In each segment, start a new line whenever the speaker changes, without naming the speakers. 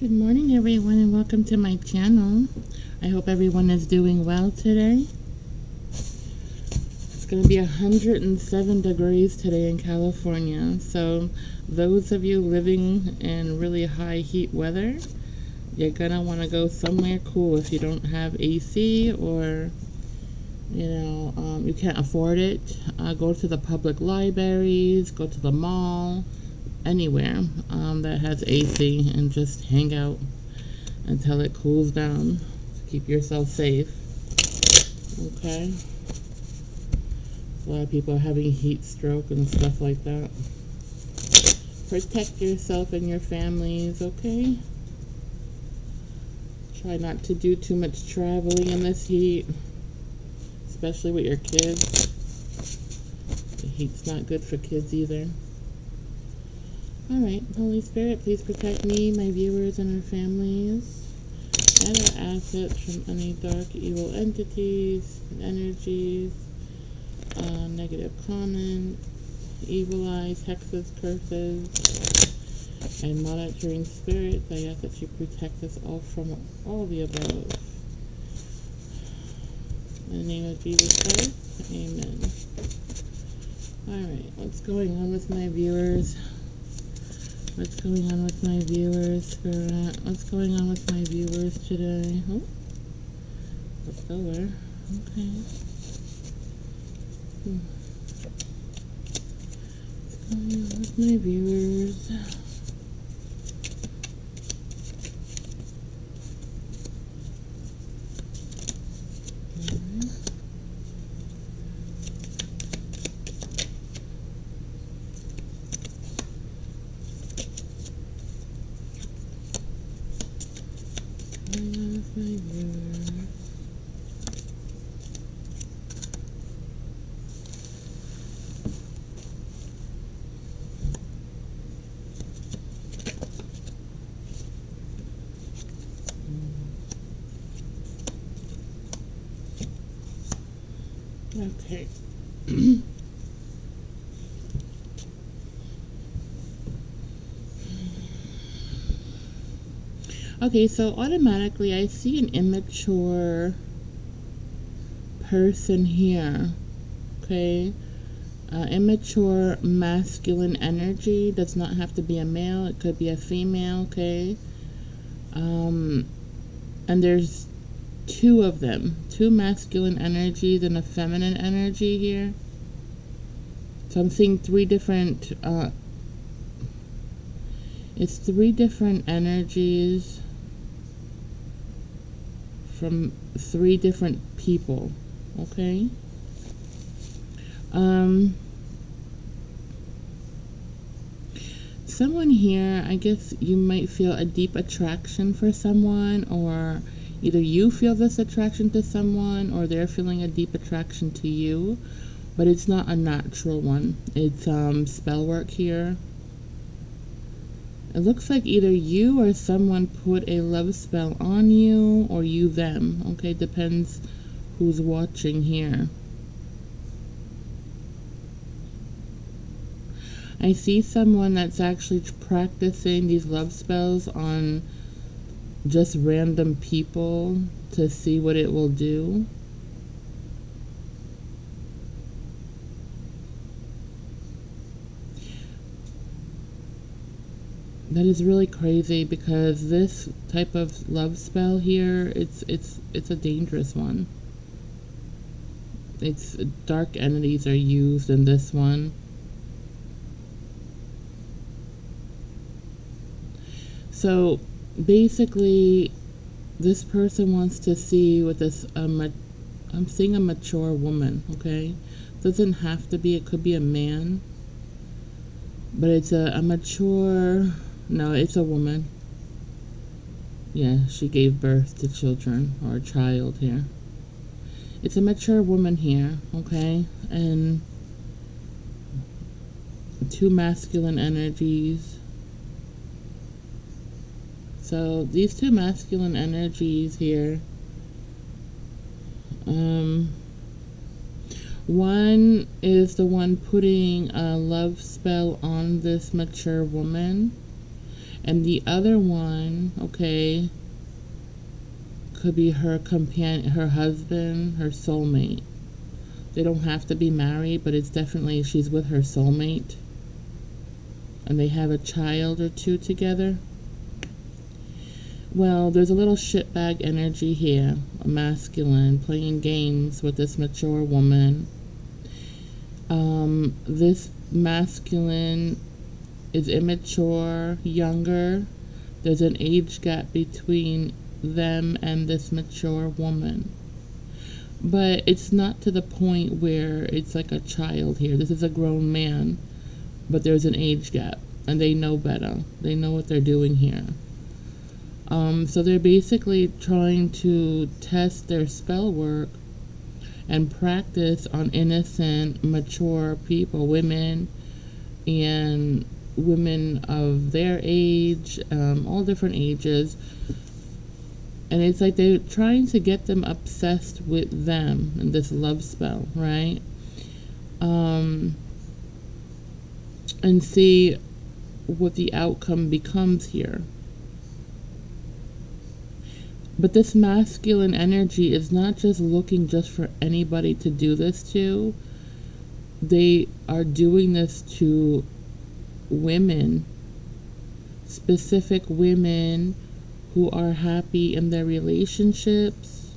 Good morning, everyone, and welcome to my channel. I hope everyone is doing well today. It's going to be 107 degrees today in California, so those of you living in really high heat weather, you're going to want to go somewhere cool if you don't have AC or, you can't afford it. Go to the public libraries, go to the mall, anywhere that has AC, and just hang out until it cools down to keep yourself safe. Okay? A lot of people are having heat stroke and stuff like that. Protect yourself and your families, okay? Try not to do too much traveling in this heat, especially with your kids. The heat's not good for kids either. Alright, Holy Spirit, please protect me, my viewers, and our families, and our assets from any dark, evil entities, energies, negative comments, evil eyes, hexes, curses, and monitoring spirits. I ask that you protect us all from all the above. In the name of Jesus Christ, amen. Alright, what's going on with my viewers? What's going on with my viewers, Spirit? What's going on with my viewers today? Oh, a pillar. Okay. What's going on with my viewers? My viewers. Okay. Okay, so automatically I see an immature person here. Okay, immature masculine energy does not have to be a male, it could be a female. Okay, and there's two of them, two masculine energies and a feminine energy here. So I'm seeing three different it's three different energies from three different people. Okay, someone here, I guess you might feel a deep attraction for someone, or either you feel this attraction to someone or they're feeling a deep attraction to you, but it's not a natural one. It's spell work here. It looks like either you or someone put a love spell on you, or you them. Okay, depends who's watching here. I see someone that's actually practicing these love spells on just random people to see what it will do. That is really crazy, because this type of love spell here, it's a dangerous one. It's dark entities are used in this one. So basically, this person wants to see with this. I'm seeing a mature woman. Okay, doesn't have to be. It could be a man, but it's a mature. No, it's a woman. Yeah, she gave birth to children, or a child here. It's a mature woman here, okay? And two masculine energies. So these two masculine energies here, one is the one putting a love spell on this mature woman, And the other one, okay, could be her companion, her husband, her soulmate. They don't have to be married, but it's definitely she's with her soulmate. And they have a child or two together. Well, there's a little shitbag energy here, a masculine playing games with this mature woman. This masculine is immature, younger. There's an age gap between them and this mature woman. But it's not to the point where it's like a child here. This is a grown man, but there's an age gap, and they know better. They know what they're doing here. So they're basically trying to test their spell work and practice on innocent, mature people, women, and women of their age, all different ages. And it's like they're trying to get them obsessed with them in this love spell, right? And see what the outcome becomes here. But this masculine energy is not just looking just for anybody to do this to. They are doing this to women, specific women who are happy in their relationships,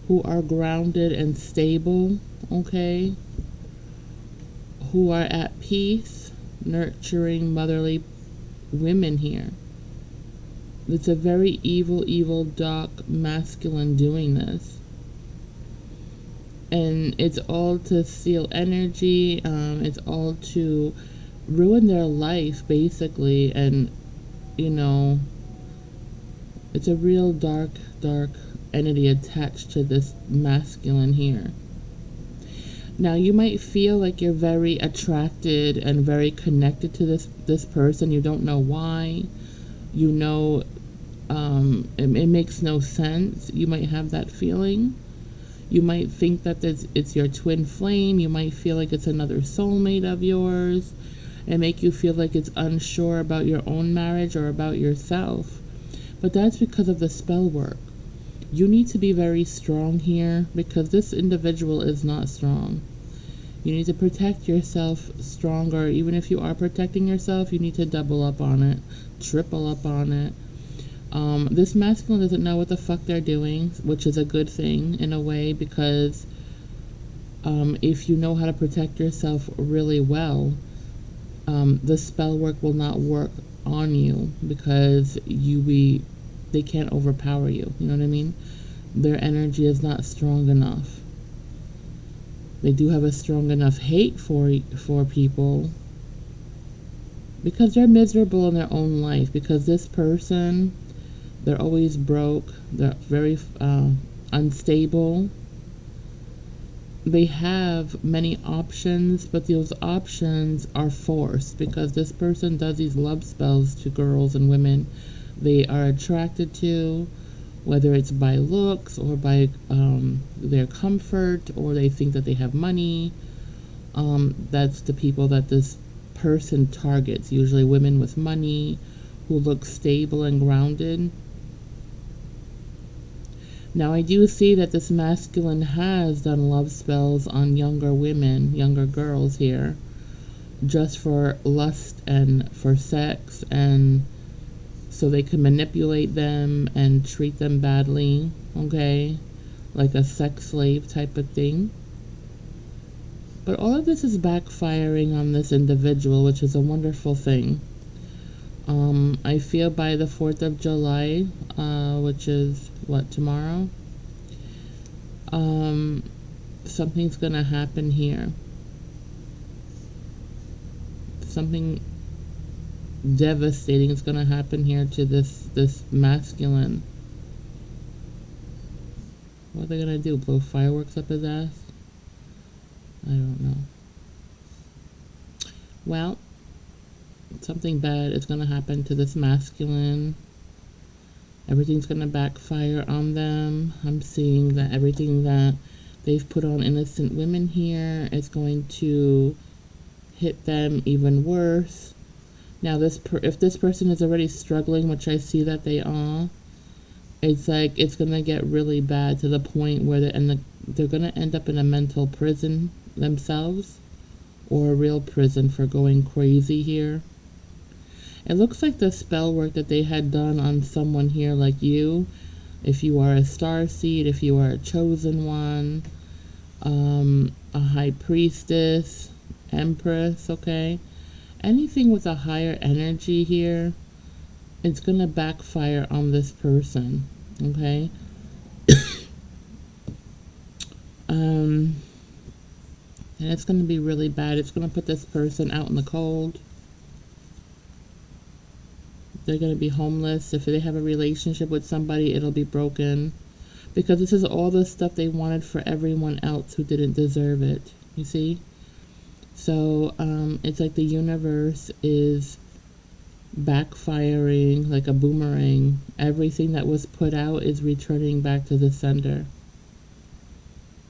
who are grounded and stable, okay? Who are at peace, nurturing motherly women here. It's a very evil, dark masculine doing this. And it's all to steal energy, it's all to ruin their life, basically. And, you know, it's a real dark entity attached to this masculine here. Now, you might feel like you're very attracted and very connected to this person. You don't know why. You know, it makes no sense. You might have that feeling. You might think that it's your twin flame. You might feel like it's another soulmate of yours. It make you feel like it's unsure about your own marriage or about yourself. But that's because of the spell work. You need to be very strong here because this individual is not strong. You need to protect yourself stronger. Even if you are protecting yourself, you need to double up on it, triple up on it. This masculine doesn't know what the fuck they're doing, which is a good thing in a way because if you know how to protect yourself really well, the spell work will not work on you because they can't overpower you. You know what I mean? Their energy is not strong enough. They do have a strong enough hate for people because they're miserable in their own life. Because this person, they're always broke. They're very unstable. They have many options, but those options are forced because this person does these love spells to girls and women they are attracted to, whether it's by looks or by their comfort, or they think that they have money. That's the people that this person targets, usually women with money who look stable and grounded. Now, I do see that this masculine has done love spells on younger women, younger girls here, just for lust and for sex, and so they can manipulate them and treat them badly, okay? Like a sex slave type of thing. But all of this is backfiring on this individual, which is a wonderful thing. I feel by the 4th of July, which is, tomorrow? Something's gonna happen here. Something devastating is gonna happen here to this masculine. What are they gonna do? Blow fireworks up his ass? I don't know. Well, something bad is gonna happen to this masculine. Everything's gonna backfire on them. I'm seeing that everything that they've put on innocent women here is going to hit them even worse. Now, if this person is already struggling, which I see that they are, it's like it's gonna get really bad to the point where they're gonna end up in a mental prison themselves, or a real prison for going crazy here. It looks like the spell work that they had done on someone here, like you, if you are a star seed, if you are a chosen one, a high priestess, empress, okay? Anything with a higher energy here, it's going to backfire on this person, okay? And it's going to be really bad. It's going to put this person out in the cold. They're going to be homeless. If they have a relationship with somebody, it'll be broken. Because this is all the stuff they wanted for everyone else who didn't deserve it. You see? So it's like the universe is backfiring like a boomerang. Everything that was put out is returning back to the sender.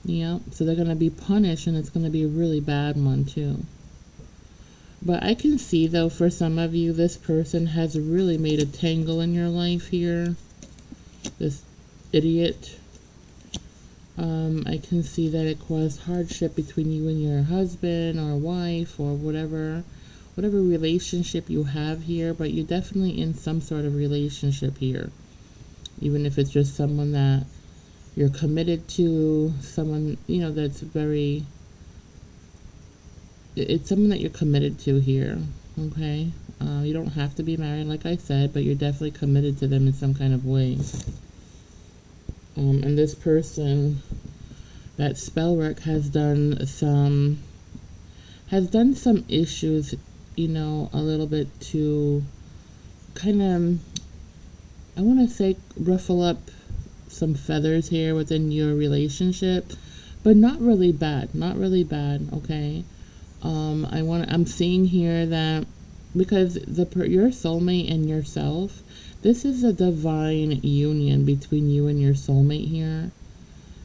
Yeah, so they're going to be punished, and it's going to be a really bad one too. But I can see, though, for some of you, this person has really made a tangle in your life here. This idiot. I can see that it caused hardship between you and your husband or wife or whatever relationship you have here, but you're definitely in some sort of relationship here. Even if it's just someone that you're committed to, someone, that's very, it's someone that you're committed to here, okay? You don't have to be married, like I said, but you're definitely committed to them in some kind of way. And this person, that spell work has done some issues, a little bit to kind of, I want to say, ruffle up some feathers here within your relationship, but not really bad, okay? I'm seeing here that because your soulmate and yourself, this is a divine union between you and your soulmate here.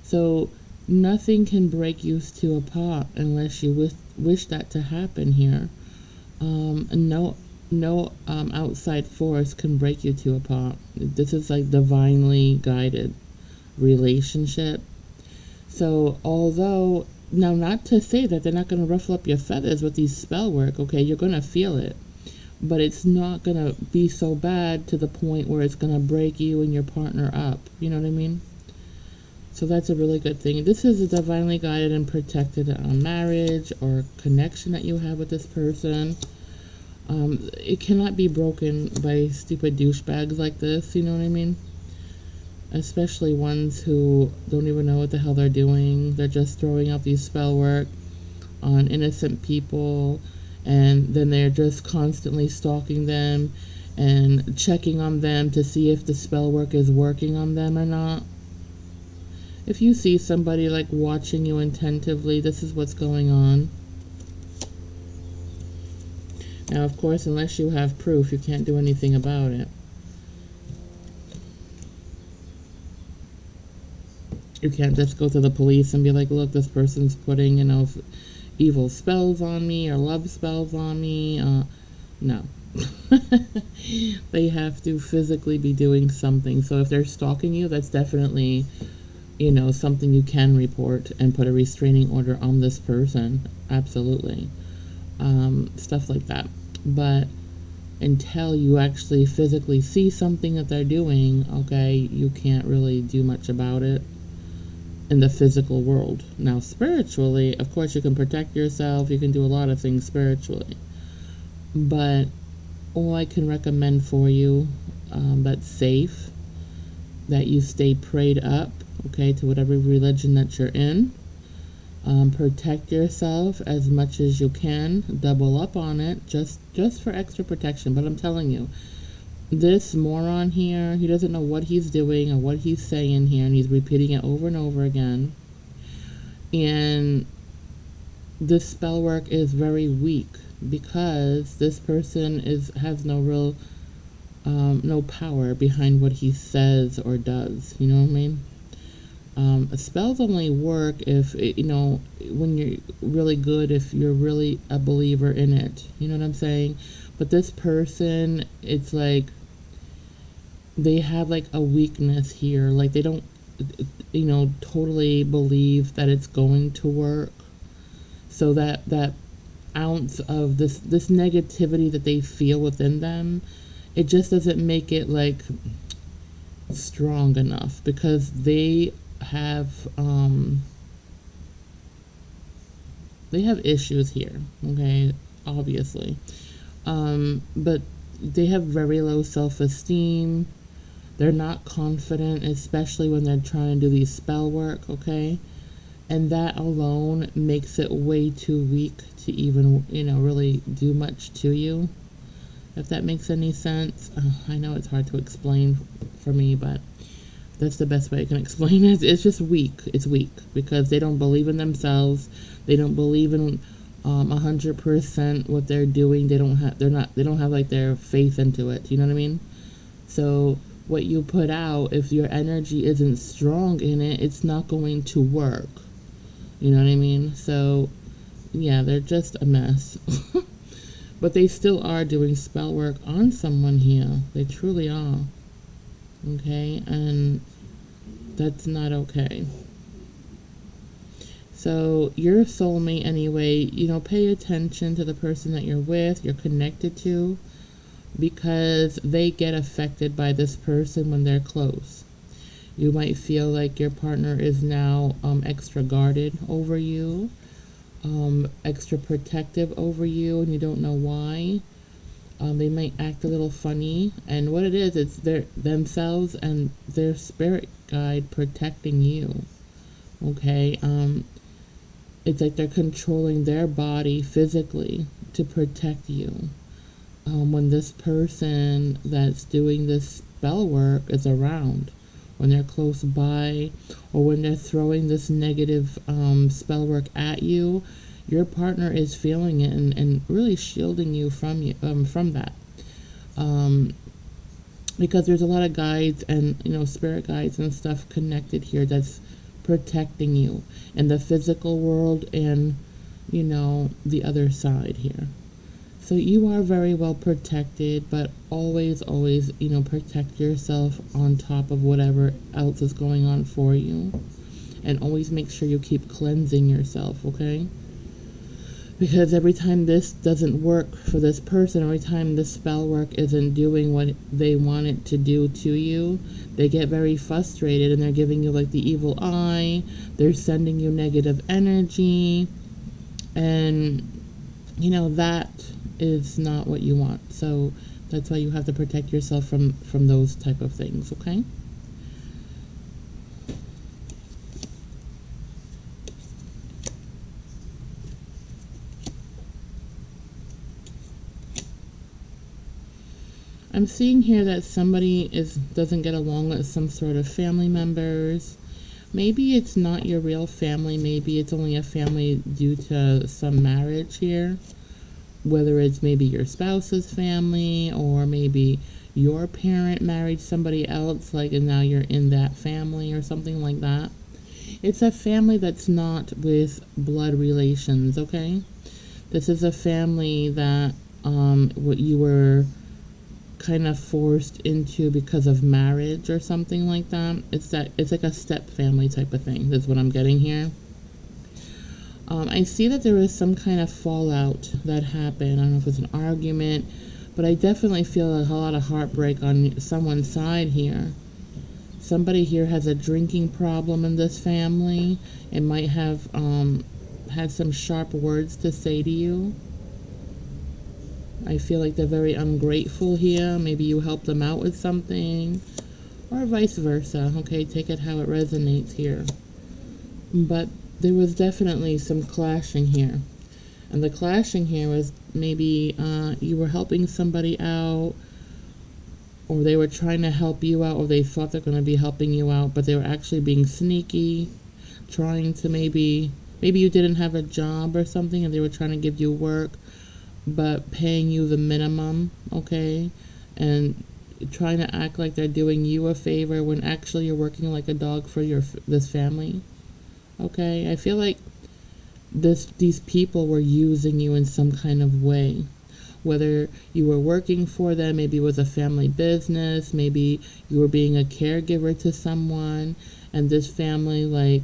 So nothing can break you two apart unless you wish that to happen here. No outside force can break you two apart. This is like divinely guided relationship. So although, now not to say that they're not going to ruffle up your feathers with these spell work, okay, you're going to feel it, but it's not going to be so bad to the point where it's going to break you and your partner up, you know what I mean? So that's a really good thing. This is a divinely guided and protected marriage or connection that you have with this person. It cannot be broken by stupid douchebags like this, you know what I mean? Especially ones who don't even know what the hell they're doing. They're just throwing out these spell work on innocent people, and then they're just constantly stalking them and checking on them to see if the spell work is working on them or not. If you see somebody like watching you attentively, this is what's going on. Now, of course, unless you have proof, you can't do anything about it. You can't just go to the police and be like, look, this person's putting, evil spells on me or love spells on me. No. They have to physically be doing something. So if they're stalking you, that's definitely, something you can report and put a restraining order on this person. Absolutely. Stuff like that. But until you actually physically see something that they're doing, okay, you can't really do much about it in the physical world. Now, spiritually, of course, you can protect yourself. You can do a lot of things spiritually. But all I can recommend for you that's safe, that you stay prayed up, okay, to whatever religion that you're in. Protect yourself as much as you can. Double up on it, just for extra protection. But I'm telling you, this moron here, he doesn't know what he's doing or what he's saying here, and he's repeating it over and over again. And this spell work is very weak because this person has no real no power behind what he says or does. You know what I mean? Spells only work if when you're really good, if you're really a believer in it. You know what I'm saying? But this person, it's like they have like a weakness here. Like they don't, totally believe that it's going to work. So that ounce of this negativity that they feel within them, it just doesn't make it like strong enough, because they have issues here, okay, obviously. But they have very low self-esteem. They're not confident, especially when they're trying to do these spell work, okay? And that alone makes it way too weak to even, really do much to you, if that makes any sense. I know it's hard to explain for me, but that's the best way I can explain it. It's just weak. It's weak because they don't believe in themselves. They don't believe in 100% what they're doing. They don't have like their faith into it. You know what I mean? So what you put out, if your energy isn't strong in it, it's not going to work. You know what I mean? So yeah, they're just a mess. But they still are doing spell work on someone here. They truly are. Okay, and that's not okay. So your soulmate, anyway, pay attention to the person that you're with, you're connected to, because they get affected by this person when they're close. You might feel like your partner is now extra guarded over you, extra protective over you, and you don't know why. They might act a little funny, and what it is, it's their themselves and their spirit guide protecting you. Okay, it's like they're controlling their body physically to protect you. When this person that's doing this spell work is around, when they're close by, or when they're throwing this negative spell work at you, your partner is feeling it and really shielding you from that. Because there's a lot of guides and spirit guides and stuff connected here that's protecting you in the physical world and the other side here. So you are very well protected, but always protect yourself on top of whatever else is going on for you, and always make sure you keep cleansing yourself, okay? Because every time this doesn't work for this person, every time this spell work isn't doing what they want it to do to you, they get very frustrated and they're giving you like the evil eye. They're sending you negative energy. And, that is not what you want. So that's why you have to protect yourself from those type of things, okay? I'm seeing here that somebody doesn't get along with some sort of family members. Maybe it's not your real family. Maybe it's only a family due to some marriage here. Whether it's maybe your spouse's family, or maybe your parent married somebody else, and now you're in that family or something like that. It's a family that's not with blood relations, okay? This is a family that what you were kind of forced into because of marriage or something like that. It's like a step family type of thing. That's what I'm getting here. I see that there was some kind of fallout that happened. I don't know if it's an argument, but I definitely feel a lot of heartbreak on someone's side here. Somebody here has a drinking problem in this family. It might have had some sharp words to say to you. I feel like they're very ungrateful here. Maybe you helped them out with something, or vice versa. Okay, take it how it resonates here. But there was definitely some clashing here. And the clashing here was maybe you were helping somebody out, or they were trying to help you out, or they thought they're going to be helping you out, but they were actually being sneaky, trying to maybe you didn't have a job or something, and they were trying to give you work, but paying you the minimum, okay? And trying to act like they're doing you a favor when actually you're working like a dog for this family. Okay, I feel like these people were using you in some kind of way, whether you were working for them, maybe it was a family business, maybe you were being a caregiver to someone, and this family, like,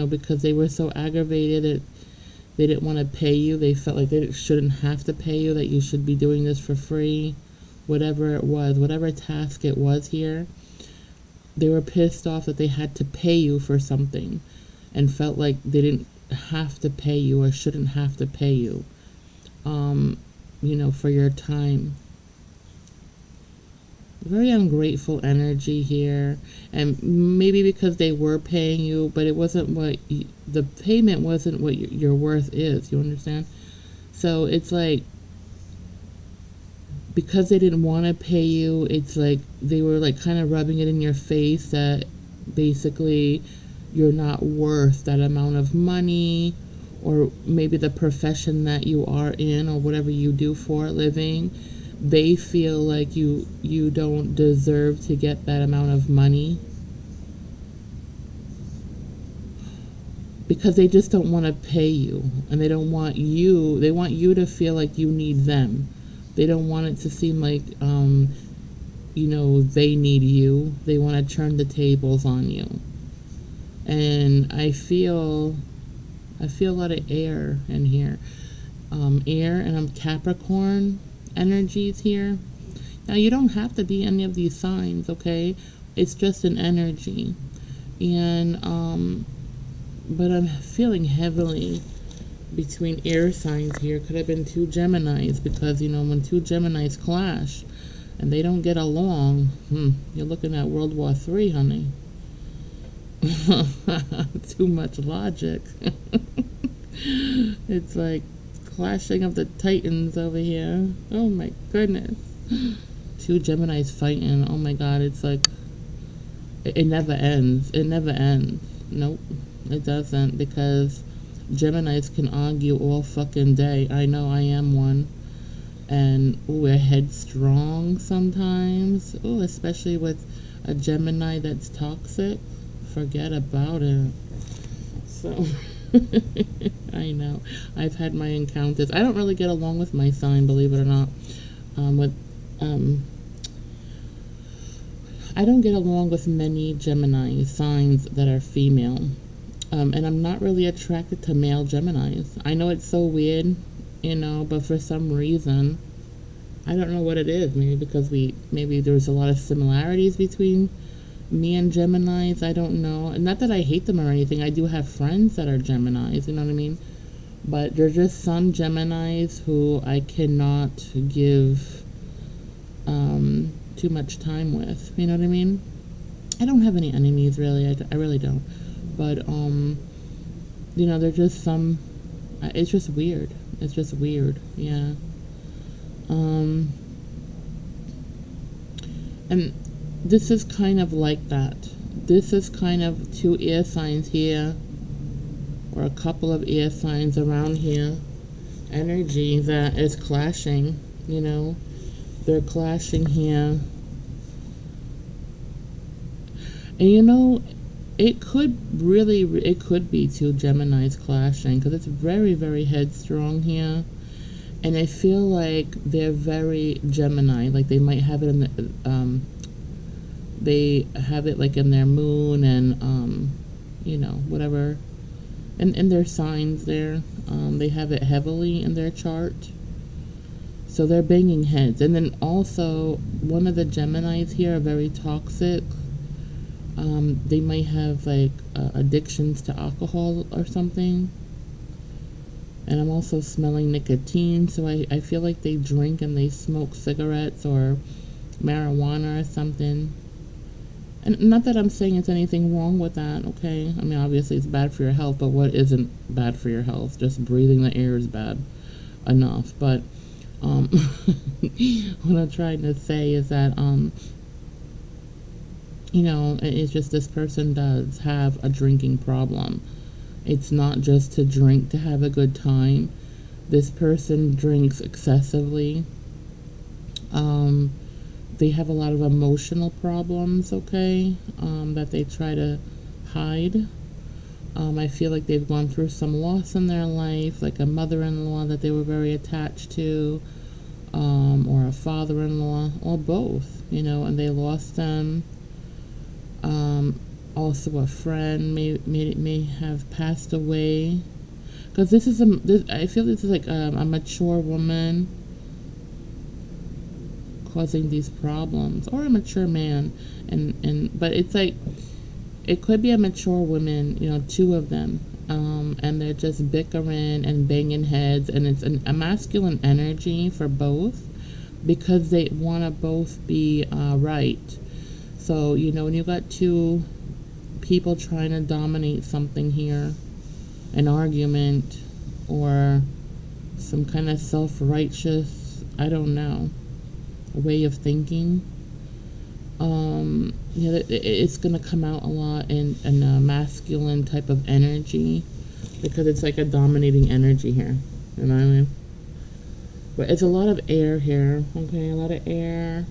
because they were so aggravated that they didn't want to pay you, they felt like they shouldn't have to pay you, that you should be doing this for free, whatever it was, whatever task it was here, they were pissed off that they had to pay you for something and felt like they didn't have to pay you or shouldn't have to pay you, for your time. Very ungrateful energy here, and maybe because they were paying you, but it wasn't the payment wasn't what your worth is, you understand? So it's like, because they didn't want to pay you, it's like they were like kind of rubbing it in your face that basically you're not worth that amount of money, or maybe the profession that you are in, or whatever you do for a living, they feel like you don't deserve to get that amount of money, because they just don't want to pay you, and they want you to feel like you need them. They don't want it to seem like they need you. They want to turn the tables on you. And I feel a lot of air in here. Air, and I'm Capricorn energies here. Now, you don't have to be any of these signs, okay? It's just an energy. And but I'm feeling heavily between air signs here. Could have been two Geminis, because when two Geminis clash and they don't get along, you're looking at World War III, honey. Too much logic. It's like clashing of the titans over here. Oh my goodness. Two Geminis fighting. Oh my god, it's like it never ends. It never ends. Nope, it doesn't, because Geminis can argue all fucking day. I know, I am one. And we're headstrong sometimes. Oh, especially with a Gemini that's toxic. Forget about it. So I know, I've had my encounters. I don't really get along with my sign, believe it or not. I don't get along with many Gemini signs that are female. And I'm not really attracted to male Geminis. I know it's so weird, but for some reason, I don't know what it is. Maybe because maybe there's a lot of similarities between me and Geminis. I don't know. Not that I hate them or anything. I do have friends that are Geminis, you know what I mean? But there's just some Geminis who I cannot give too much time with, you know what I mean? I don't have any enemies, really. I really don't. But they're just some. It's just weird. It's just weird. Yeah. And this is kind of like that. This is kind of two air signs here, or a couple of air signs around here. Energy that is clashing. They're clashing here. And it could be two Geminis clashing, because it's very, very headstrong here. And I feel like they're very Gemini, like they might have it in they have it like in their moon, and whatever, and in their signs there, they have it heavily in their chart. So they're banging heads. And then also, one of the Geminis here are very toxic. They might have like addictions to alcohol or something. And I'm also smelling nicotine, so I feel like they drink and they smoke cigarettes or marijuana or something. And not that I'm saying it's anything wrong with that, okay? I mean, obviously it's bad for your health, but what isn't bad for your health? Just breathing the air is bad enough. But what I'm trying to say is that it's just this person does have a drinking problem. It's not just to drink to have a good time. This person drinks excessively. They have a lot of emotional problems, okay, that they try to hide. I feel like they've gone through some loss in their life, like a mother-in-law that they were very attached to, or a father-in-law, or both, and they lost them. Also, a friend may have passed away. Because I feel this is like a mature woman causing these problems, or a mature man, but it's like it could be a mature woman, two of them, and they're just bickering and banging heads, and it's a masculine energy for both because they want to both be right. So when you got two people trying to dominate something here, an argument or some kind of self-righteous, I don't know, way of thinking, it's going to come out a lot in a masculine type of energy because it's like a dominating energy here, you know what I mean? But it's a lot of air here, okay, a lot of air.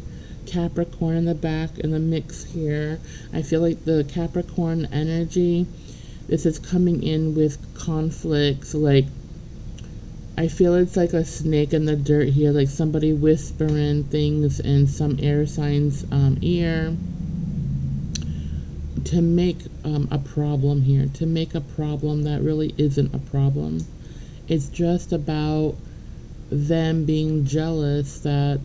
Capricorn in the back in the mix here. I feel like the Capricorn energy, this is coming in with conflicts. Like, I feel it's like a snake in the dirt here, like somebody whispering things in some air sign's ear to make a problem here, to make a problem that really isn't a problem. It's just about them being jealous that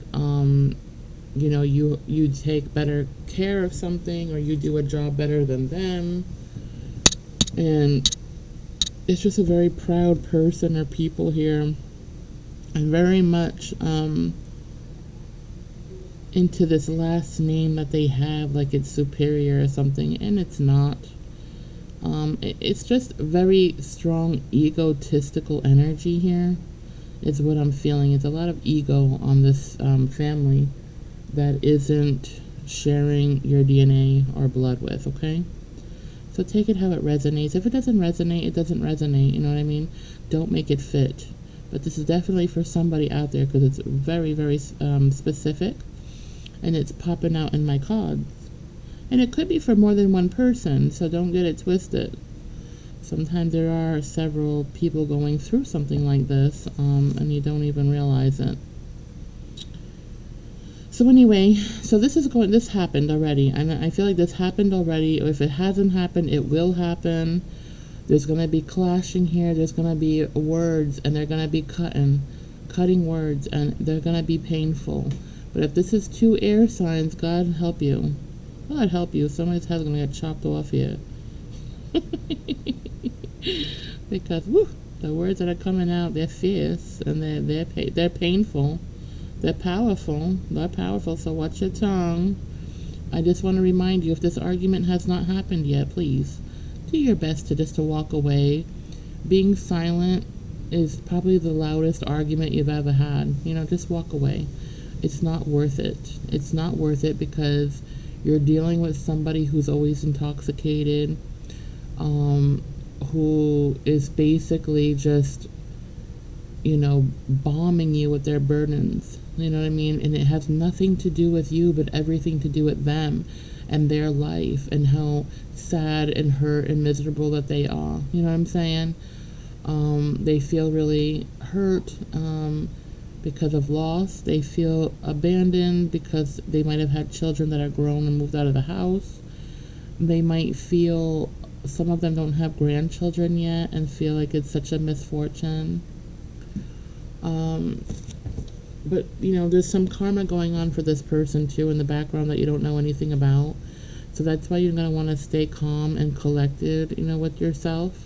you take better care of something, or you do a job better than them. And it's just a very proud person or people here, and very much into this last name that they have, like it's superior or something, and it's not. It's just very strong egotistical energy here is what I'm feeling. It's a lot of ego on this family that isn't sharing your DNA or blood with, okay? So take it how it resonates. If it doesn't resonate, it doesn't resonate, you know what I mean? Don't make it fit. But this is definitely for somebody out there because it's very, very specific, and it's popping out in my cards. And it could be for more than one person, so don't get it twisted. Sometimes there are several people going through something like this, and you don't even realize it. So anyway, this happened already, and I feel like this happened already. If it hasn't happened, it will happen. There's going to be clashing here. There's going to be words, and they're going to be cutting words, and they're going to be painful. But if this is two air signs, God help you. God help you. Somebody's head's going to get chopped off here. Because, the words that are coming out, they're fierce, and they're painful. They're powerful, so watch your tongue. I just want to remind you, if this argument has not happened yet, please do your best to walk away. Being silent is probably the loudest argument you've ever had. Just walk away. It's not worth it. It's not worth it because you're dealing with somebody who's always intoxicated, who is basically just, bombing you with their burdens. You know what I mean? And it has nothing to do with you, but everything to do with them and their life and how sad and hurt and miserable that they are. You know what I'm saying? They feel really hurt because of loss. They feel abandoned because they might have had children that are grown and moved out of the house. They might feel, some of them don't have grandchildren yet and feel like it's such a misfortune. But, there's some karma going on for this person, too, in the background that you don't know anything about. So that's why you're going to want to stay calm and collected, with yourself.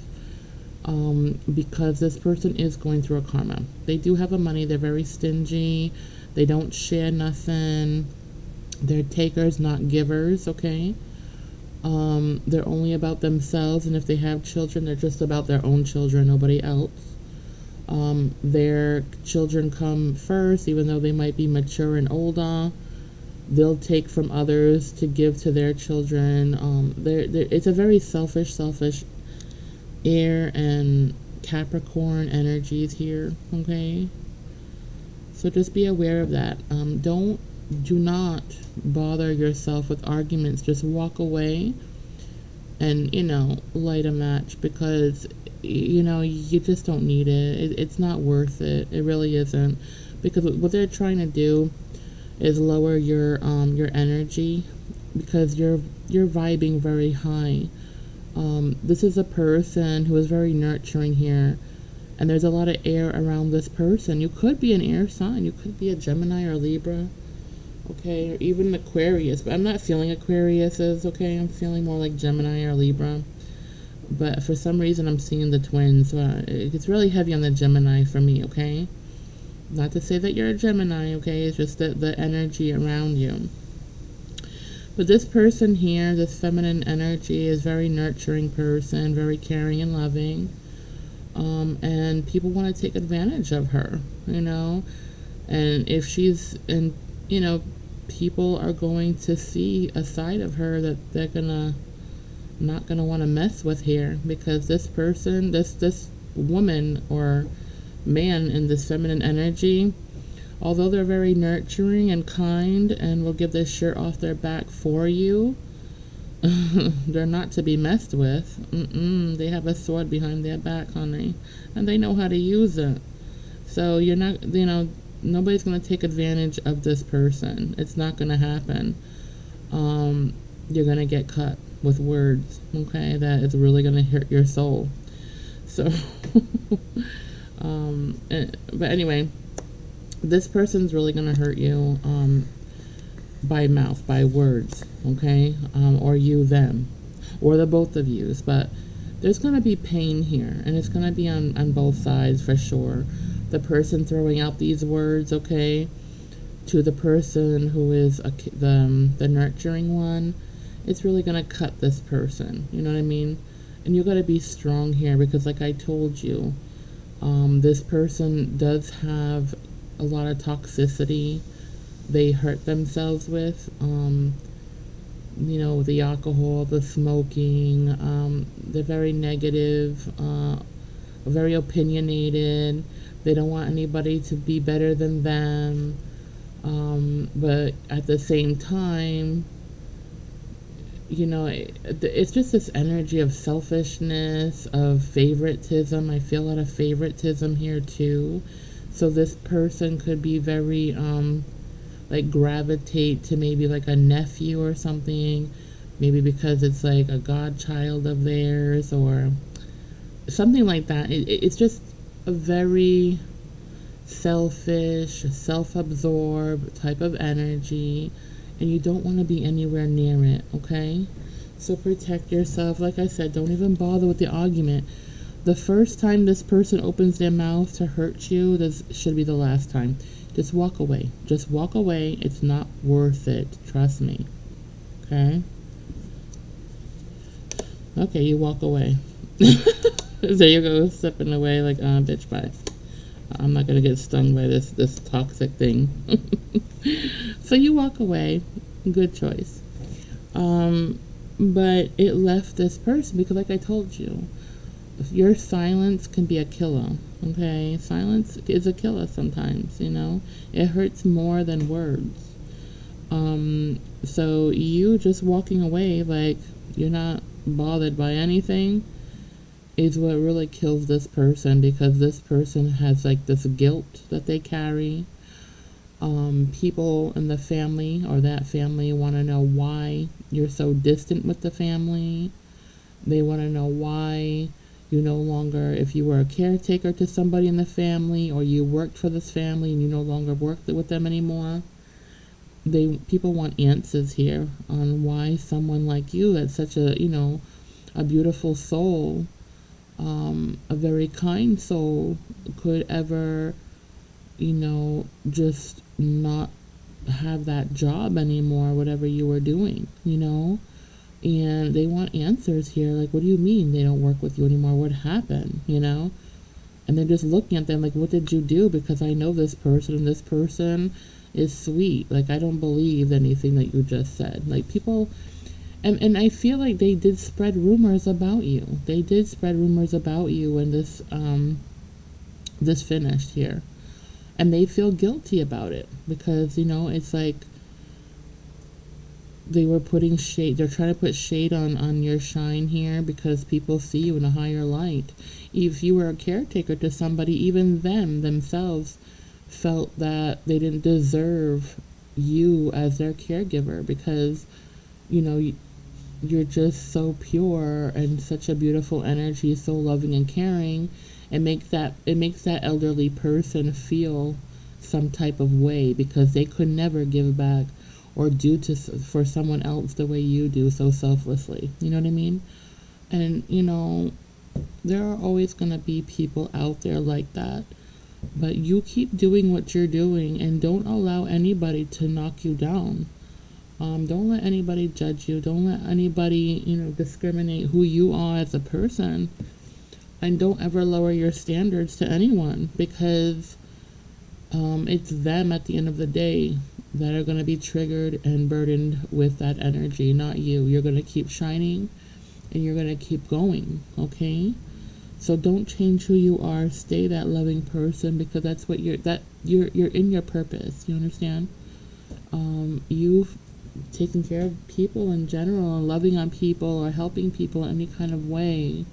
Because this person is going through a karma. They do have a money. They're very stingy. They don't share nothing. They're takers, not givers, okay? They're only about themselves. And if they have children, they're just about their own children, nobody else. Their children come first, even though they might be mature and older. They'll take from others to give to their children. It's a very selfish air and Capricorn energies here, okay? So just be aware of that. Do not bother yourself with arguments. Just walk away and, light a match because you just don't need it. It's not worth it. It really isn't. because what they're trying to do is lower your energy, because you're vibing very high. This is a person who is very nurturing here, and there's a lot of air around this person. You could be an air sign. You could be a Gemini or Libra, okay, or even Aquarius. But I'm not feeling Aquarius is okay. I'm feeling more like Gemini or Libra. But for some reason, I'm seeing the twins. So it's really heavy on the Gemini for me, okay? Not to say that you're a Gemini, okay? It's just the energy around you. But this person here, this feminine energy, is very nurturing person, very caring and loving. And people want to take advantage of her, you know? And if she's, and, you know, people are going to see a side of her that they're not gonna want to mess with here, because this person, this woman or man in this feminine energy, although they're very nurturing and kind and will give their shirt off their back for you, they're not to be messed with. They have a sword behind their back, honey, and they know how to use it. So you're not, you know, nobody's going to take advantage of this person. It's not going to happen. You're going to get cut with words, okay, that is really going to hurt your soul. So, but anyway, this person's really going to hurt you by mouth, by words, okay, or you, them, or the both of yous. But there's going to be pain here, and it's going to be on both sides for sure. The person throwing out these words, okay, to the person who is the nurturing one, it's really going to cut this person, you know what I mean? And you got to be strong here, because like I told you, this person does have a lot of toxicity they hurt themselves with, you know, the alcohol, the smoking. They're very negative, very opinionated. They don't want anybody to be better than them, but at the same time, you know, it's just this energy of selfishness, of favoritism. I feel a lot of favoritism here too. So this person could be very, like, gravitate to maybe like a nephew or something, maybe because it's like a godchild of theirs or something like that. It's just a very selfish, self-absorbed type of energy, and you don't want to be anywhere near it, okay? So protect yourself. Like I said, don't even bother with the argument. The first time this person opens their mouth to hurt you, this should be the last time. Just walk away. Just walk away. It's not worth it. Trust me. Okay? Okay, you walk away. There you go, stepping away like, bitch, bye. I'm not gonna get stung by this toxic thing. So you walk away. Good choice. But it left this person, because like I told you, your silence can be a killer, okay? Silence is a killer sometimes, you know? It hurts more than words. So you just walking away like you're not bothered by anything is what really kills this person, because this person has like this guilt that they carry. People in the family or that family want to know why you're so distant with the family. They want to know why you no longer, if you were a caretaker to somebody in the family, or you worked for this family and you no longer work with them anymore. People want answers here on why someone like you, that's such a, you know, a beautiful soul, a very kind soul, could ever, you know, just not have that job anymore, whatever you were doing, you know? And they want answers here, like, what do you mean they don't work with you anymore? What happened, you know? And they're just looking at them like, what did you do? Because I know this person, and this person is sweet. Like, I don't believe anything that you just said. Like, people, and I feel like they did spread rumors about you. They did spread rumors about you when this finished here. And they feel guilty about it, because, you know, it's like they were putting shade. They're trying to put shade on your shine here, because people see you in a higher light. If you were a caretaker to somebody, even themselves felt that they didn't deserve you as their caregiver because, you know, you're just so pure and such a beautiful energy, so loving and caring. It makes that elderly person feel some type of way because they could never give back or do for someone else the way you do so selflessly. You know what I mean? And there are always going to be people out there like that. But you keep doing what you're doing and don't allow anybody to knock you down. Don't let anybody judge you. Don't let anybody, discriminate who you are as a person. And don't ever lower your standards to anyone because it's them at the end of the day that are going to be triggered and burdened with that energy, not you. You're going to keep shining and you're going to keep going, okay? So don't change who you are. Stay that loving person because that's what you're in your purpose. You understand? You've taken care of people in general and loving on people or helping people in any kind of way.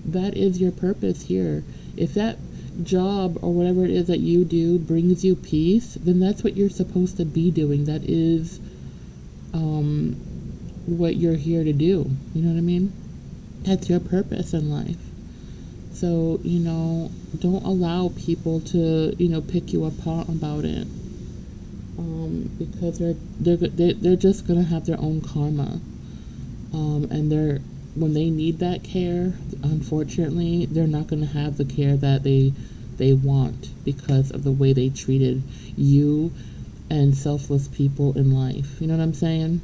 That is your purpose here. If that job or whatever it is that you do brings you peace, then that's what you're supposed to be doing. That is what you're here to do. You know what I mean? That's your purpose in life. So, don't allow people to, pick you apart about it. Because they're just gonna have their own karma. And when they need that care, unfortunately, they're not gonna have the care that they want because of the way they treated you and selfless people in life. You know what I'm saying?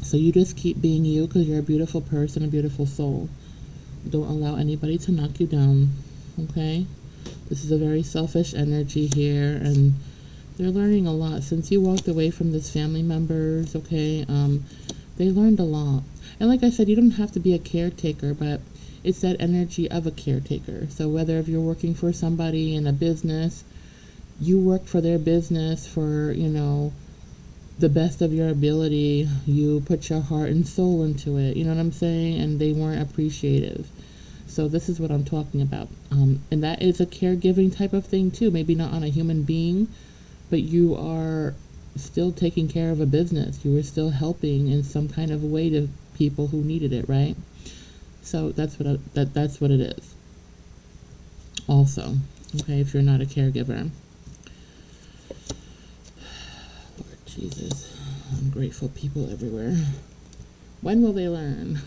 So you just keep being you because you're a beautiful person, a beautiful soul. Don't allow anybody to knock you down, okay? This is a very selfish energy here, and they're learning a lot. Since you walked away from this family members, okay, they learned a lot. And like I said, you don't have to be a caretaker, but it's that energy of a caretaker. So whether if you're working for somebody in a business, you work for their business for, the best of your ability. You put your heart and soul into it. You know what I'm saying? And they weren't appreciative. So this is what I'm talking about. And that is a caregiving type of thing too. Maybe not on a human being, but you are still taking care of a business. You were still helping in some kind of way to people who needed it, right? So that's what it is. Also, okay, if you're not a caregiver. Lord Jesus, ungrateful people everywhere. When will they learn?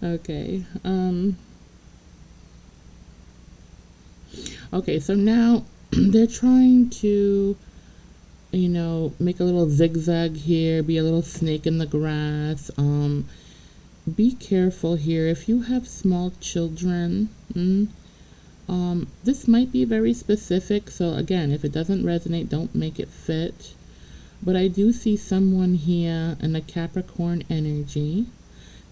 Okay. Okay, so now they're trying to, make a little zigzag here, be a little snake in the grass. Be careful here. If you have small children, this might be very specific. So again, if it doesn't resonate, don't make it fit. But I do see someone here in a Capricorn energy.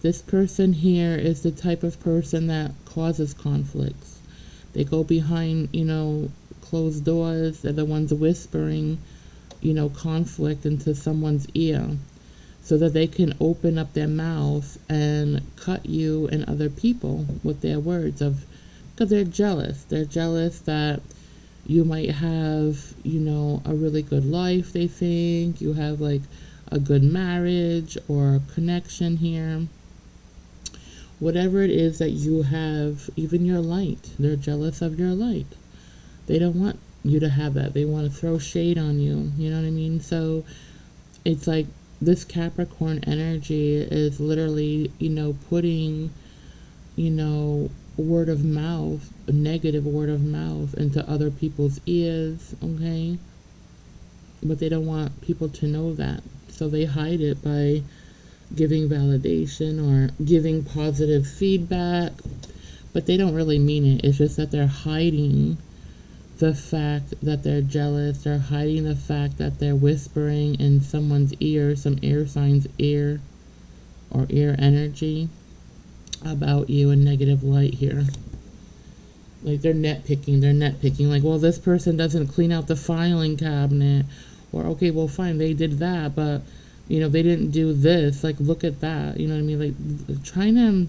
This person here is the type of person that causes conflicts. They go behind, closed doors. They're the ones whispering, conflict into someone's ear so that they can open up their mouth and cut you and other people with their words because they're jealous. They're jealous that you might have, a really good life, they think. You have like a good marriage or connection here. Whatever it is that you have, even your light, they're jealous of your light. They don't want you to have that. They want to throw shade on you. You know what I mean? So it's like this Capricorn energy is literally, putting, word of mouth, a negative word of mouth into other people's ears, okay? But they don't want people to know that. So they hide it by giving validation or giving positive feedback, but they don't really mean it. It's just that they're hiding the fact that they're jealous. They're hiding the fact that they're whispering in someone's ear, some air sign's ear or ear energy about you in negative light here. Like they're nitpicking. Like, well, this person doesn't clean out the filing cabinet. Or, okay, well, fine, they did that, but, they didn't do this. Like, look at that. You know what I mean? Like, trying to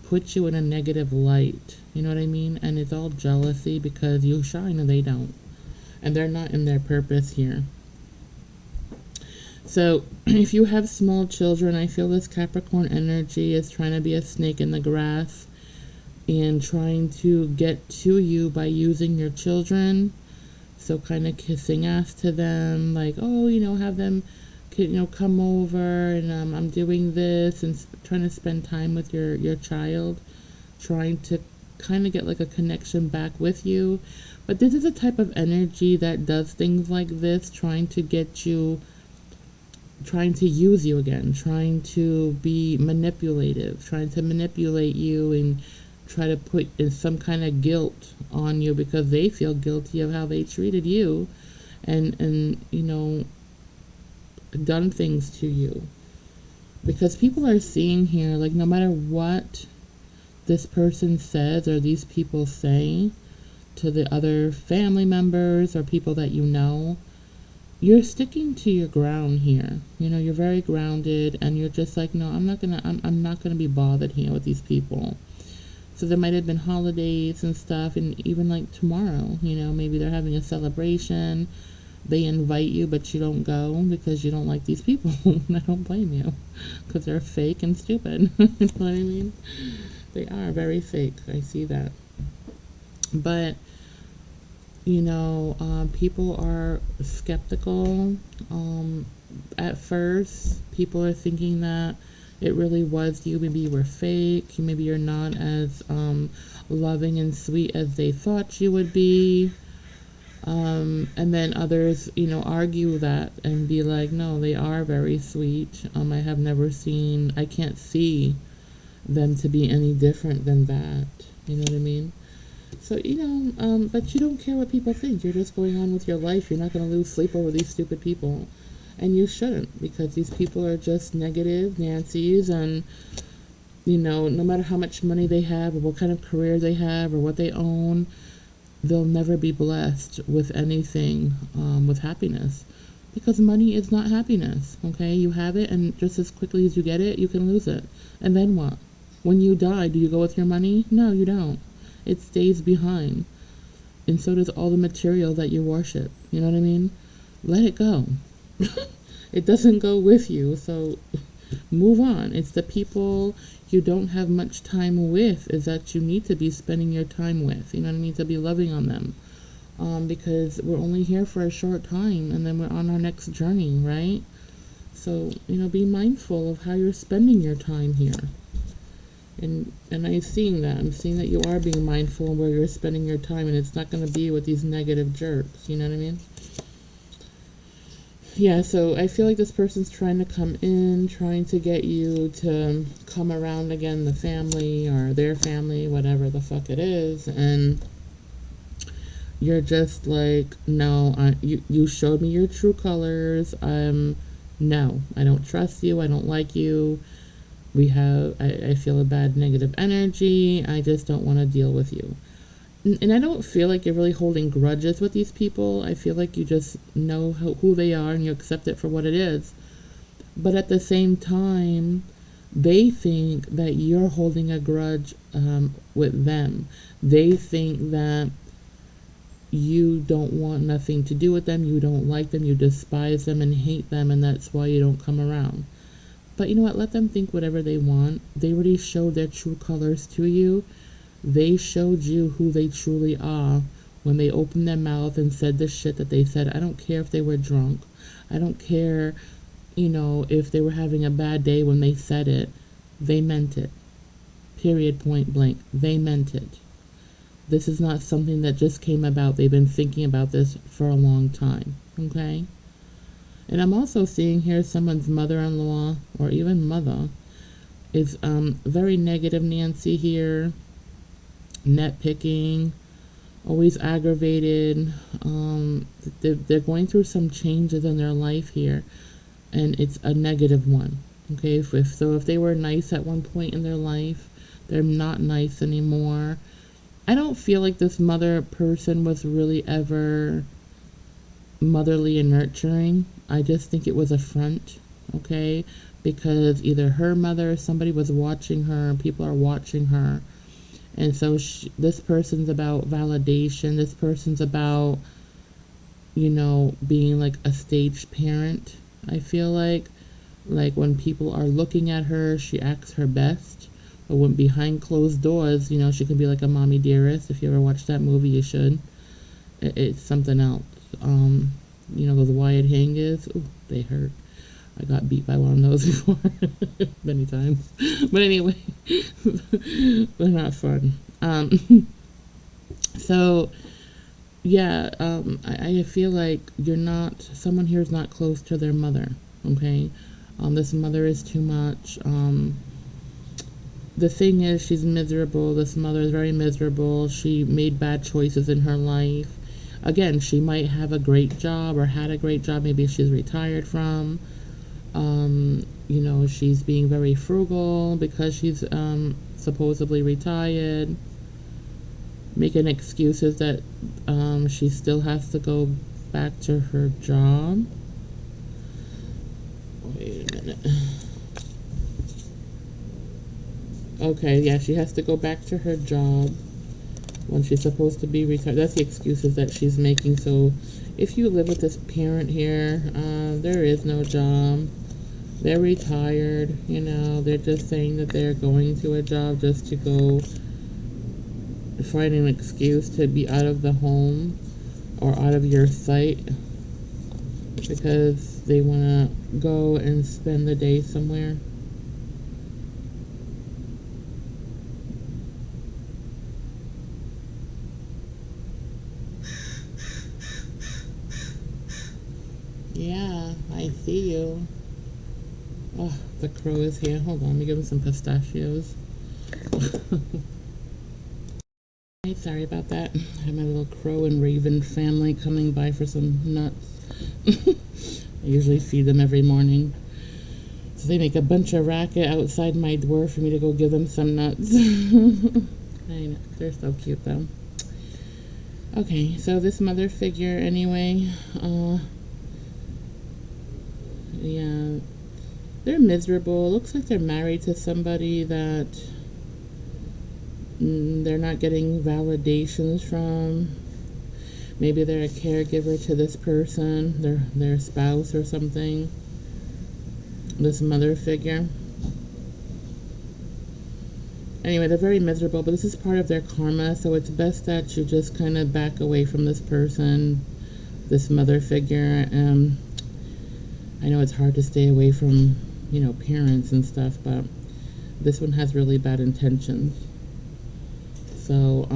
put you in a negative light. You know what I mean? And it's all jealousy because you shine and they don't. And they're not in their purpose here. So if you have small children, I feel this Capricorn energy is trying to be a snake in the grass and trying to get to you by using your children. So kind of kissing ass to them, like, oh, have them, come over, and I'm doing this, and trying to spend time with your child, trying to kind of get like a connection back with you. But this is a type of energy that does things like this, trying to get you, trying to use you again, trying to be manipulative, trying to manipulate you and try to put in some kind of guilt on you because they feel guilty of how they treated you and done things to you. Because people are seeing here, like, no matter what this person says or these people say to the other family members or people that you're sticking to your ground here. You're very grounded and you're just like, no, I'm not gonna be bothered here with these people. So there might have been holidays and stuff, and even like tomorrow, maybe they're having a celebration. They invite you, but you don't go because you don't like these people. I don't blame you, because they're fake and stupid. You know what I mean? They are very fake. I see that. But, people are skeptical. At first, people are thinking that it really was you. Maybe you were fake. Maybe you're not as loving and sweet as they thought you would be. And then others, argue that and be like, no, they are very sweet. I can't see them to be any different than that. You know what I mean? So, but you don't care what people think. You're just going on with your life. You're not going to lose sleep over these stupid people. And you shouldn't, because these people are just negative Nancy's, and no matter how much money they have or what kind of career they have or what they own, they'll never be blessed with anything, with happiness, because money is not happiness. Okay, you have it, and just as quickly as you get it, you can lose it. And then what? When you die, do you go with your money? No, you don't. It stays behind, and so does all the material that you worship. You know what I mean? Let it go. It doesn't go with you, so move on. It's the people you don't have much time with is that you need to be spending your time with. You know what I mean? To be loving on them, because we're only here for a short time, and then we're on our next journey, right? So be mindful of how you're spending your time here. And I'm seeing that you are being mindful of where you're spending your time, and it's not going to be with these negative jerks. You know what I mean? Yeah, so I feel like this person's trying to come in, trying to get you to come around again, the family or their family, whatever the fuck it is, and you're just like, no, you showed me your true colors. No, I don't trust you. I don't like you. I feel a bad negative energy. I just don't want to deal with you. And I don't feel like you're really holding grudges with these people. I feel like you just know who they are and you accept it for what it is. But at the same time, they think that you're holding a grudge with them. They think that you don't want nothing to do with them, you don't like them, you despise them and hate them, and that's why you don't come around. But you know what? Let them think whatever they want. They already showed their true colors to you. They showed you who they truly are when they opened their mouth and said the shit that they said. I don't care if they were drunk. I don't care, if they were having a bad day when they said it. They meant it. Period, point blank. They meant it. This is not something that just came about. They've been thinking about this for a long time. Okay? And I'm also seeing here someone's mother-in-law or even mother is very negative Nancy here. Nitpicking, always aggravated. They're going through some changes in their life here, and it's a negative one. Okay, if they were nice at one point in their life, they're not nice anymore. I don't feel like this mother person was really ever motherly and nurturing. I just think it was a front. okay? Because either her mother, somebody was watching her, people are watching her. And so this person's about validation. This person's about, being like a staged parent, I feel like. Like when people are looking at her, she acts her best. But when behind closed doors, she can be like a mommy dearest. If you ever watched that movie, you should. It's something else. Those wired hangers, ooh, they hurt. I got beat by one of those before many times. But anyway, they're not fun. So, yeah, I feel like someone here is not close to their mother, okay? This mother is too much. The thing is, she's miserable. This mother is very miserable. She made bad choices in her life. Again, she might have a great job or had a great job. Maybe she's retired from. She's being very frugal because she's supposedly retired. Making excuses that she still has to go back to her job. Wait a minute. Okay, yeah, she has to go back to her job when she's supposed to be retired. That's the excuses that she's making. So if you live with this parent here, there is no job. They're retired, they're just saying that they're going to a job just to go find an excuse to be out of the home or out of your sight because they want to go and spend the day somewhere. Yeah, I see you. Oh, the crow is here. Hold on, let me give him some pistachios. Hey, sorry about that. I have my little crow and raven family coming by for some nuts. I usually feed them every morning. So they make a bunch of racket outside my door for me to go give them some nuts. I know, they're so cute though. Okay, so this mother figure anyway, yeah, they're miserable. It looks like they're married to somebody that they're not getting validations from. Maybe they're a caregiver to this person, their spouse or something. This mother figure. Anyway, they're very miserable, but this is part of their karma, so it's best that you just kind of back away from this person, this mother figure. I know it's hard to stay away from, parents and stuff, but this one has really bad intentions. So,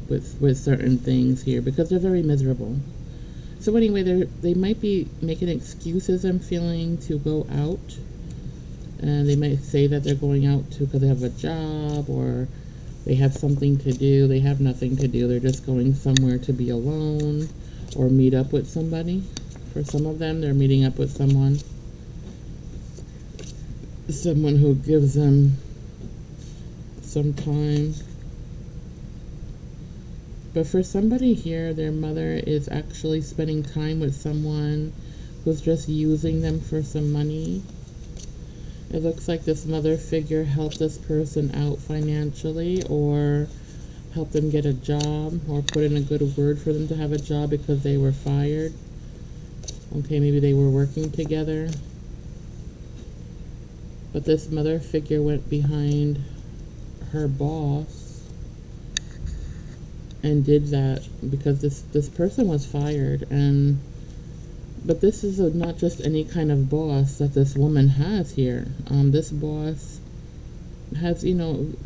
with certain things here, because they're very miserable. So anyway, they might be making excuses, I'm feeling, to go out. And they might say that they're going out because they have a job or they have something to do. They have nothing to do. They're just going somewhere to be alone or meet up with somebody. For some of them, they're meeting up with someone who gives them some time. But for somebody here, their mother is actually spending time with someone who's just using them for some money. It looks like this mother figure helped this person out financially or helped them get a job or put in a good word for them to have a job because they were fired. Okay, maybe they were working together. But this mother figure went behind her boss and did that because this person was fired. But this is not just any kind of boss that this woman has here. This boss has,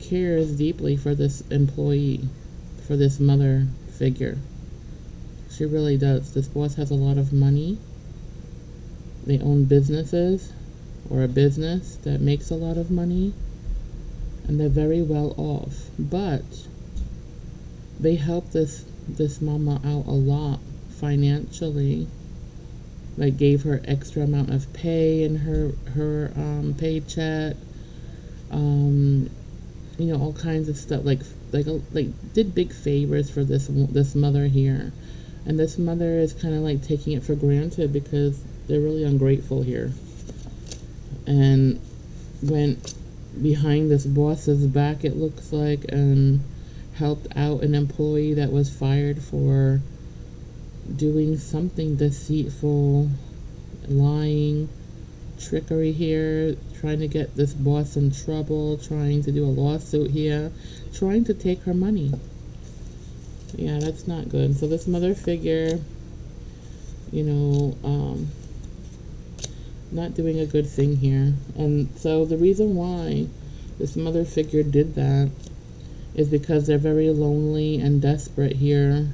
cares deeply for this employee, for this mother figure. She really does. This boss has a lot of money. They own businesses or a business that makes a lot of money, and they're very well off. But they help this mama out a lot financially. Like gave her extra amount of pay in her paycheck, all kinds of stuff. Like did big favors for this mother here, and this mother is kind of like taking it for granted because they're really ungrateful here. and went behind this boss's back, it looks like, and helped out an employee that was fired for doing something deceitful, lying, trickery here, trying to get this boss in trouble, trying to do a lawsuit here, trying to take her money. Yeah, that's not good. So this mother figure, you know, not doing a good thing here. And so the reason why this mother figure did that is because they're very lonely and desperate here.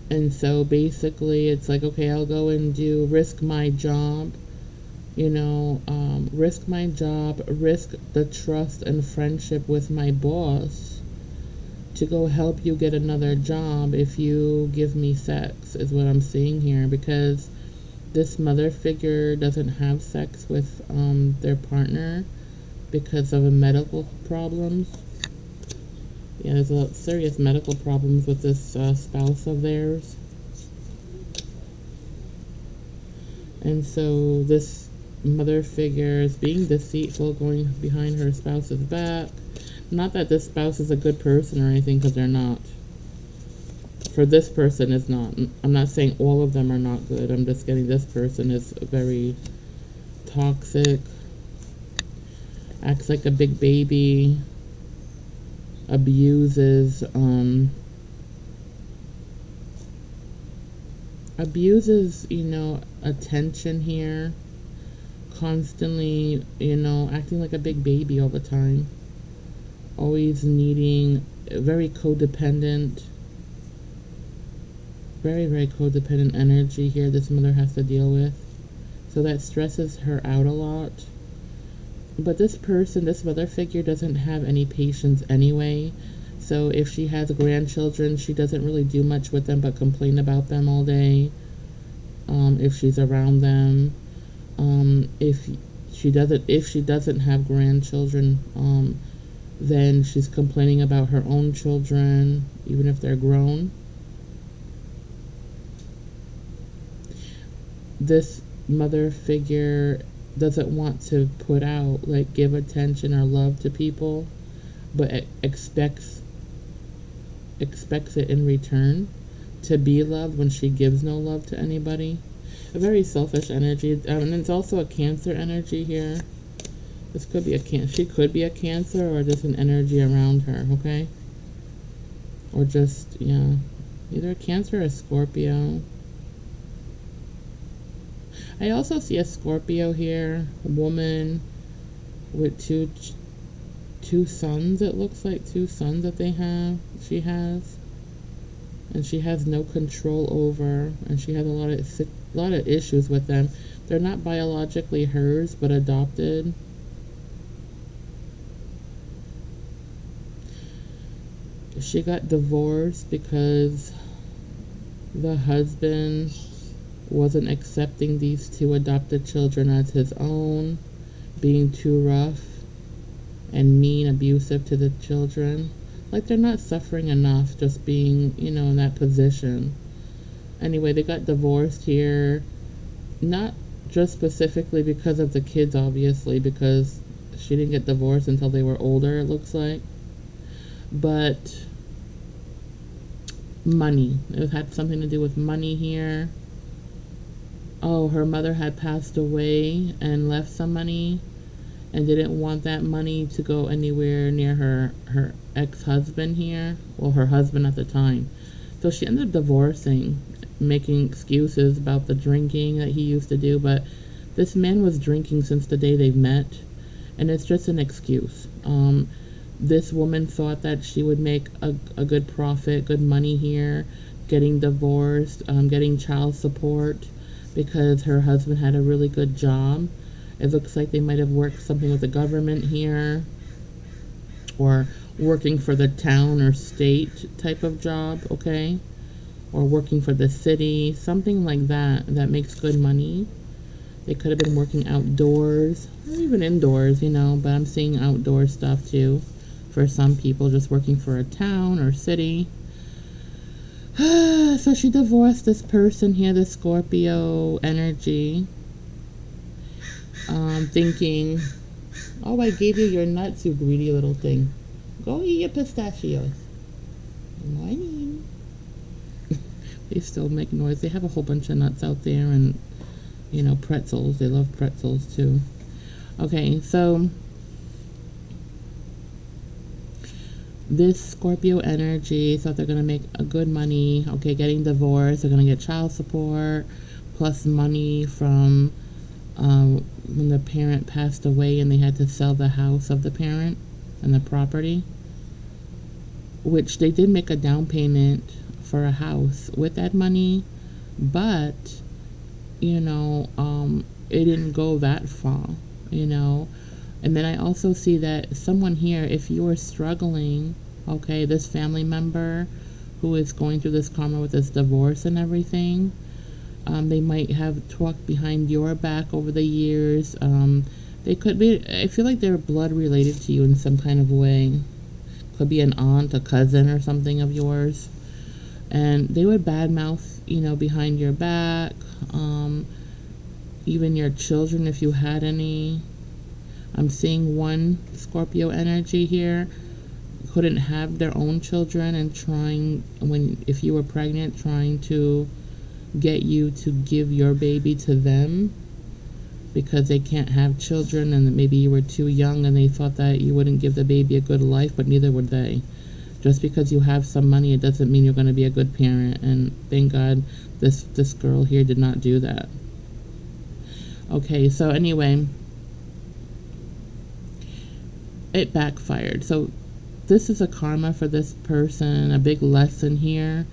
And so basically it's like, okay, I'll go and risk my job, risk my job, risk the trust and friendship with my boss to go help you get another job if you give me sex, is what I'm seeing here. Because this mother figure doesn't have sex with their partner because of medical problems. Yeah, there's a serious medical problems with this spouse of theirs. And so this mother figure is being deceitful, going behind her spouse's back. Not that this spouse is a good person or anything, because they're not. For this person, it's not. I'm not saying all of them are not good. I'm just getting this person is very toxic, acts like a big baby, abuses, attention here, constantly, acting like a big baby all the time, always needing, very codependent, very, very codependent energy here this mother has to deal with. So that stresses her out a lot. But this person, this mother figure, doesn't have any patience anyway. So if she has grandchildren, she doesn't really do much with them but complain about them all day. If she's around them, if she doesn't have grandchildren, then she's complaining about her own children, even if they're grown. This mother figure doesn't want to give attention or love to people, but expects it in return to be loved when she gives no love to anybody. A very selfish energy. And it's also a Cancer energy here. This could be she could be a Cancer, or just an energy around her, okay? Or just, either a Cancer or a Scorpio. I also see a Scorpio here, a woman with two sons. It looks like 2 sons that she has, and she has no control over, and she has a lot of issues with them. They're not biologically hers, but adopted. She got divorced because the husband wasn't accepting these 2 adopted children as his own, being too rough and mean, abusive to the children. Like they're not suffering enough just being, in that position. Anyway, they got divorced here, not just specifically because of the kids, obviously, because she didn't get divorced until they were older, it looks like, but money. It had something to do with money here. Oh, her mother had passed away and left some money and didn't want that money to go anywhere near her ex-husband here. Well, her husband at the time. So she ended up divorcing, making excuses about the drinking that he used to do. But this man was drinking since the day they met, and it's just an excuse. This woman thought that she would make a good profit, good money here, getting divorced, getting child support, because her husband had a really good job. It looks like they might have worked something with the government here, or working for the town or state type of job, okay? Or working for the city, something like that makes good money. They could have been working outdoors, or even indoors, but I'm seeing outdoor stuff too for some people, just working for a town or city. So she divorced this person here, the Scorpio energy. thinking, oh, I gave you your nuts, you greedy little thing. Go eat your pistachios. Good morning. They still make noise. They have a whole bunch of nuts out there and, pretzels. They love pretzels too. Okay, so this Scorpio energy thought they're going to make a good money. Okay, getting divorced. They're going to get child support plus money from when the parent passed away and they had to sell the house of the parent and the property, which they did make a down payment for a house with that money, but it didn't go that far. And then I also see that someone here, if you are struggling, okay, this family member who is going through this karma with this divorce and everything, they might have talked behind your back over the years. They could be, I feel like they're blood related to you in some kind of way. Could be an aunt, a cousin, or something of yours. And they would badmouth, behind your back. Even your children, if you had any. I'm seeing one Scorpio energy here couldn't have their own children and if you were pregnant, trying to get you to give your baby to them because they can't have children and maybe you were too young and they thought that you wouldn't give the baby a good life, but neither would they. Just because you have some money, it doesn't mean you're going to be a good parent. And thank God this girl here did not do that. Okay, so anyway, it backfired. So this is a karma for this person, a big lesson here.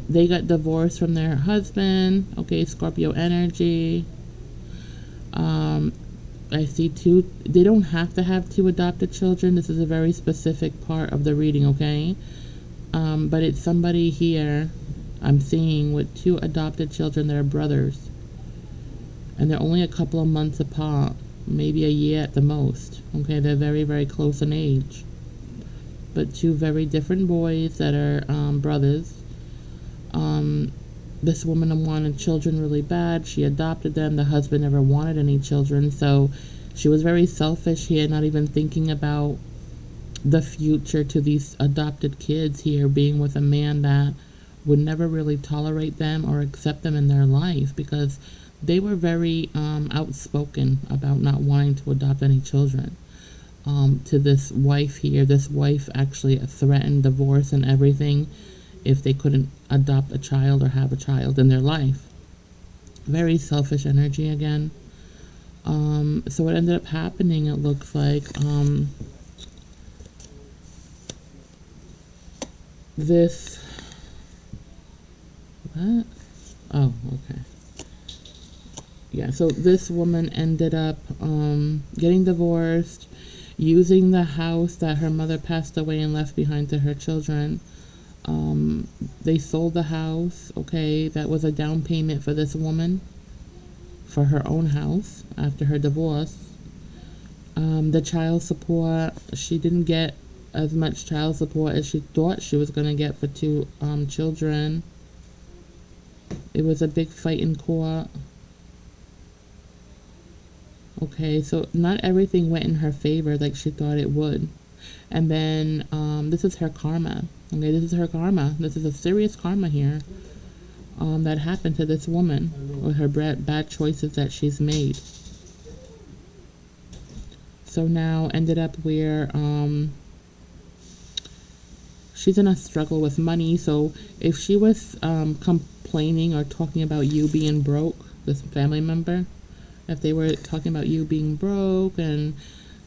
They got divorced from their husband. Okay, Scorpio energy. I see two. They don't have to have two adopted children. This is a very specific part of the reading, okay? But it's somebody here I'm seeing with two adopted children that are brothers. And they're only a couple of months apart, maybe a year at the most. Okay, they're very, very close in age. But two very different boys that are brothers. This woman wanted children really bad. She adopted them. The husband never wanted any children, so she was very selfish here, not even thinking about the future to these adopted kids here, being with a man that would never really tolerate them or accept them in their life, because they were very outspoken about not wanting to adopt any children. To this wife here, this wife actually threatened divorce and everything if they couldn't adopt a child or have a child in their life. Very selfish energy again. So what ended up happening, it looks like, this, what? Oh, okay. Yeah, so this woman ended up getting divorced, using the house that her mother passed away and left behind to her children. They sold the house, okay, that was a down payment for this woman for her own house after her divorce. The child support, she didn't get as much child support as she thought she was going to get for two children. It was a big fight in court. Okay, so not everything went in her favor like she thought it would. And then this is her karma. Okay, this is her karma. This is a serious karma here that happened to this woman with her bad choices that she's made. So now ended up where she's in a struggle with money. So if she was complaining or talking about you being broke, this family member, if they were talking about you being broke and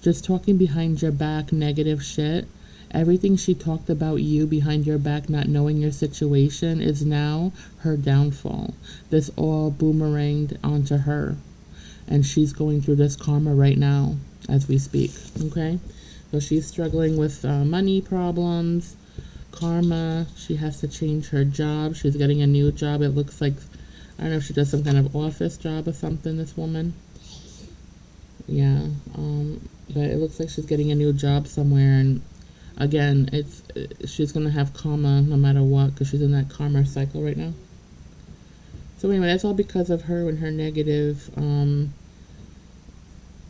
just talking behind your back negative shit, everything she talked about you behind your back, not knowing your situation, is now her downfall. This all boomeranged onto her, and she's going through this karma right now as we speak. Okay, so she's struggling with money problems, karma. She has to change her job. She's getting a new job. It looks like, I don't know if she does some kind of office job or something, this woman. Yeah, but it looks like she's getting a new job somewhere, and again, she's gonna have karma no matter what, because she's in that karma cycle right now. So anyway, that's all because of her and her negative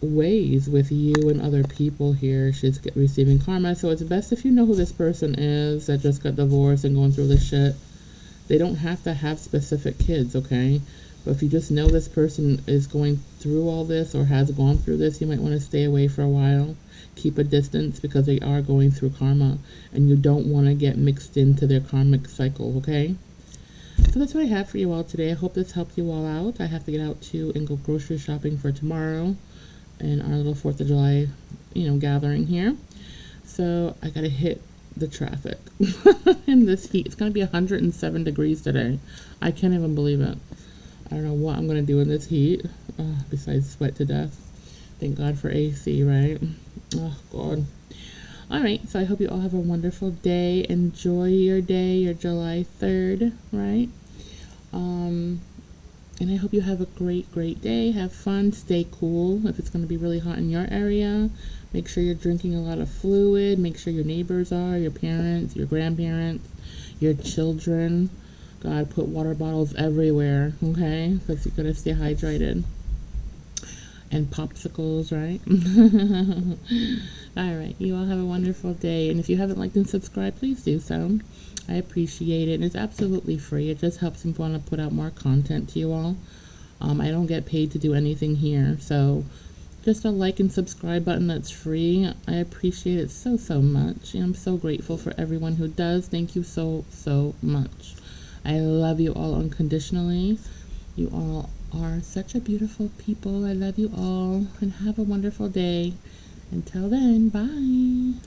ways with you and other people here. She's receiving karma. So it's best if you know who this person is that just got divorced and going through this shit. They don't have to have specific kids, okay? But if you just know this person is going through all this or has gone through this, you might want to stay away for a while. Keep a distance because they are going through karma and you don't want to get mixed into their karmic cycle, okay? So that's what I have for you all today. I hope this helped you all out. I have to get out too and go grocery shopping for tomorrow and our little 4th of July, gathering here. So I gotta hit the traffic in this heat. It's gonna be 107 degrees today. I can't even believe it. I don't know what I'm gonna do in this heat besides sweat to death. Thank God for AC, right? Oh God. All right, so I hope you all have a wonderful day. Enjoy your day, your July 3rd, right? And I hope you have a great, great day. Have fun. Stay cool if it's going to be really hot in your area. Make sure you're drinking a lot of fluid. Make sure your neighbors are, your parents, your grandparents, your children. God, put water bottles everywhere, okay? Because you got to stay hydrated. And popsicles, right? All right, you all have a wonderful day. And if you haven't liked and subscribed, please do so. I appreciate it. And it's absolutely free. It just helps me want to put out more content to you all. I don't get paid to do anything here. So just a like and subscribe button that's free. I appreciate it so, so much. And I'm so grateful for everyone who does. Thank you so, so much. I love you all unconditionally. You all are such a beautiful people. I love you all and have a wonderful day. Until then, bye.